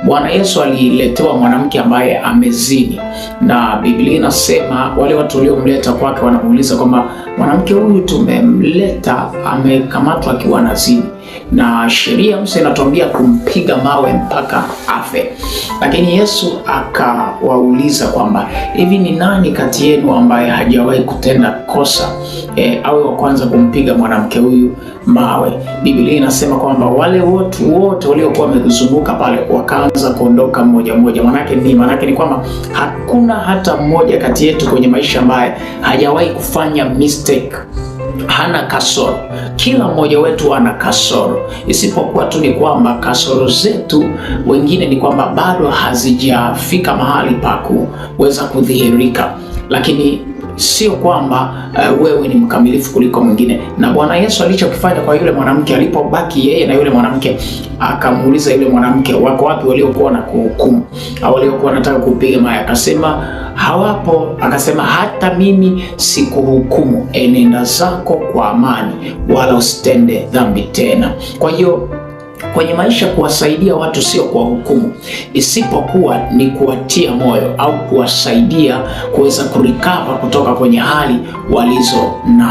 Bwana Yesu aliletewa mwanamke ambaye amezini, na Biblia inasema wale watu waliomleta kwake wanamuuliza kwamba mwanamke huyu tumemleta amekamatwa akiwa anazini, na sheria ya Musa inatuambia kumpiga mawe mpaka afe. Lakini Yesu akawauliza kwamba hivi ni nani kati yenu ambaye hajawahi kutenda kosa awe wa kwanza kumpiga mwanamke huyu mawe? Biblia inasema kwamba wale watu wote waliokuwa wamezunguka pale wakaanza kuondoka mmoja mmoja. Maana ni kwamba hakuna hata mmoja kati yetu kwenye maisha ambaye hajawahi kufanya mistake. Hana kasoro. Kila mmoja wetu ana kasoro, isipokuwa tu ni kwamba kasoro zetu wengine ni kwamba bado hazijafika mahali pa kuweza kudhihirika, lakini sio kwamba wewe ni mkamilifu kuliko mwingine. Na Bwana Yesu alichokifanya kwa yule mwanamke, alipobaki yeye na yule mwanamke, akamuuliza yule mwanamke, wako wapi waliokuwa na kuhukumu au waliokuwa wanataka kupiga mawe? Akasema hawapo. Akasema hata mimi sikuhukumu, enenda zako kwa amani, wala usitende dhambi tena. Kwa hiyo kwenye maisha kuwasaidia watu sio kwa hukumu, isipokuwa ni kuwatia moyo au kuwasaidia kuweza kurikava kutoka kwenye hali walizo na